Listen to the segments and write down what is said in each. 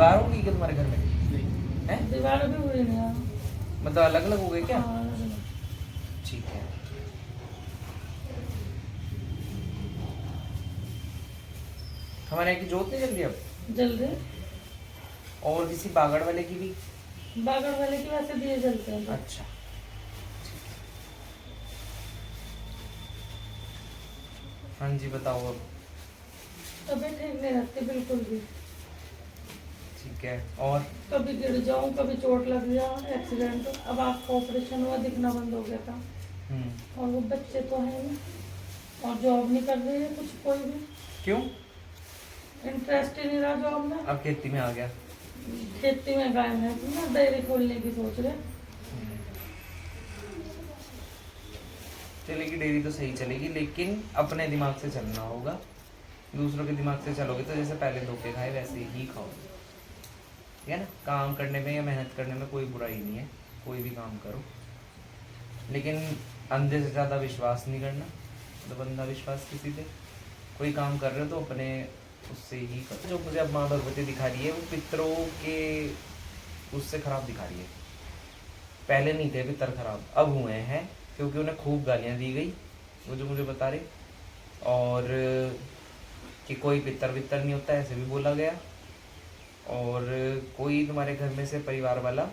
दीवार होगी क्या तुम्हारे घर में? है दीवार भी हुई नहीं है। मतलब अलग अलग हो गए क्या? हाँ, अलग अलग। ठीक है। हमारे यहाँ की जोत नहीं जल रही अब? जल्दी और किसी बागड़ वाले की भी? बागड़ वाले की वैसे दिए जलते हैं। अच्छा। हाँ जी बताओ अब। तबीयत ठीक नहीं रहती बिल्कुल भी। ठीक है। और कभी गिर जाऊं, कभी चोट लग जाए, एक्सीडेंट। अब आँख का ऑपरेशन हुआ, दिखना बंद हो गया था। और वो बच्चे तो है नहीं, और जॉब नहीं कर रही है कुछ कोई भी। क्यों? इंटरेस्ट ही नहीं रहा जॉब में। अब खेती में आ गया। खेती में गाय है ना, डेयरी खोलने की सोच रहे। चलेगी डेयरी तो सही चलेगी, लेकिन अपने दिमाग से चलना होगा। दूसरों के दिमाग से चलोगे तो जैसे पहले धोखे खाए वैसे ही खाओगे, ठीक है ना? काम करने में या मेहनत करने में कोई बुराई नहीं है, कोई भी काम करो, लेकिन अंधे से ज़्यादा विश्वास नहीं करना। मतलब अंधा विश्वास किसी पे। कोई काम कर रहे हो तो अपने उससे ही करो। जो मुझे अब माँ भगवती दिखा रही है वो पितरों के उससे खराब दिखा रही है। पहले नहीं थे पितर खराब, अब हुए हैं, क्योंकि उन्हें खूब गालियाँ दी गई, वो जो मुझे बता रहे। और कि कोई पितर वितर नहीं होता ऐसे भी बोला गया। और कोई तुम्हारे घर में से परिवार वाला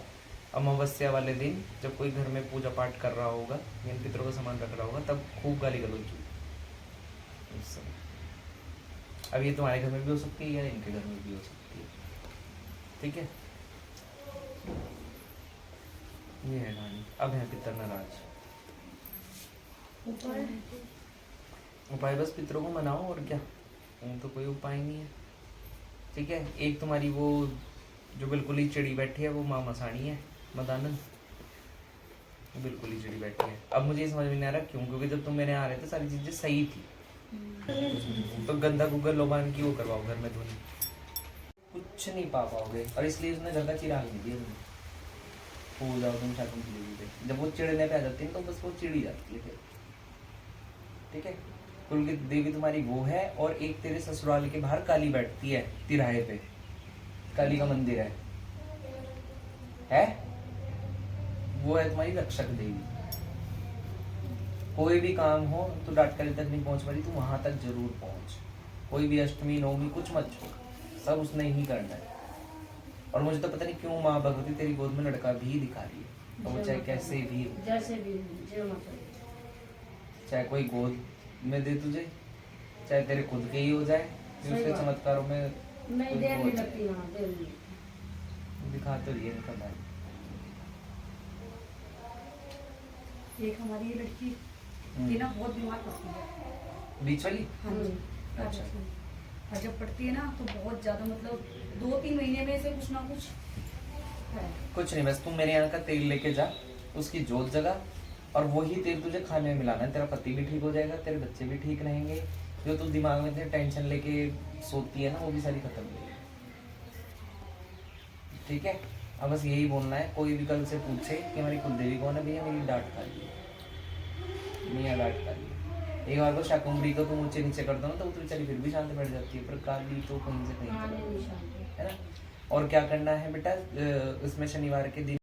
अमावस्या वाले दिन जब कोई घर में पूजा पाठ कर रहा होगा या इन पितरों का सामान रख रहा होगा तब खूब गाली गलौज हुई उस समय। अब ये तुम्हारे घर में भी हो सकती है या इनके घर में भी हो सकती है, ठीक है? ये है कहानी। अब है पितर नाराज। उपाय बस पितरों को मनाओ, और क्या। तो कोई उपाय नहीं है, ठीक है? एक तुम्हारी वो जो बिल्कुल ही चिड़ी बैठी है वो माँ मसाणी है, मदानंद, वो बिल्कुल ही चिड़ी बैठी है। अब मुझे ये समझ में नहीं आ रहा क्यों, क्योंकि जब तुम मेरे यहाँ आ रहे थे सारी चीजें सही थी। तो गंदा गुग्गल लोबान की वो करवाओ घर में धुनी, कुछ नहीं पा पाओगे। और इसलिए उसने घर का चिराग नहीं दिया तुम्हें। हो जाओ तुम शाकुंतली पे। जब वो चिड़ने पे आ जाती है तो बस वो चिड़ी जाती है फिर, ठीक है? कुल की देवी तुम्हारी वो है, और एक तेरे ससुराल के बाहर काली बैठती है तिराहे पे, काली का मंदिर है? वो है तुम्हारी रक्षक देवी। कोई भी काम हो तो डाटकली तक नहीं पहुंच पाती, तू वहां तक जरूर पहुंच। कोई भी अष्टमी नवमी कुछ मत छोड़, सब उसने ही करना है। और मुझे तो पता नहीं क्यों माँ भगवती तेरी गोद में लड़का भी दिखा रही है, और वो चाहे कैसे भी हो, जैसे भी चाहे कोई गोद में दे तुझे, चाहे तेरे खुद के ही हो जाए, उसके चमत्कारों में नहीं देर नहीं लगती वहाँ, देर दिखा तो रही है निकल आई। एक हमारी ये लड़की ये ना बहुत बीमार पड़ती है, बीच वाली। हाँ जी। अच्छा। और जब पड़ती है ना तो बहुत ज्यादा, मतलब 2-3 महीने में से कुछ ना कुछ है। कुछ नहीं, बस तुम मेरे यहाँ का तेल लेके जा, उसकी जोत जगा, और वही तेल तुझे खाने में मिलाना है। तेरा पति भी ठीक हो जाएगा, तेरे बच्चे भी ठीक रहेंगे। जो तू दिमाग में इतनी टेंशन लेके सोती है ना वो भी सारी खत्म हो जाएगी, ठीक है? अब बस यही बोलना है। कोई भी कल से पूछे कि हमारी कुलदेवी कौन है, भैया मेरी डांट खा ली, मियाँ डांट खा ली। एक बार को शाकुंभरी को तुम ऊंचे नीचे कर दो ना तो वो बेचारी फिर भी शांत बैठ जाती है, पर काली तो कहीं से कहीं है ना? और क्या करना है बेटा, इसमें शनिवार के दिन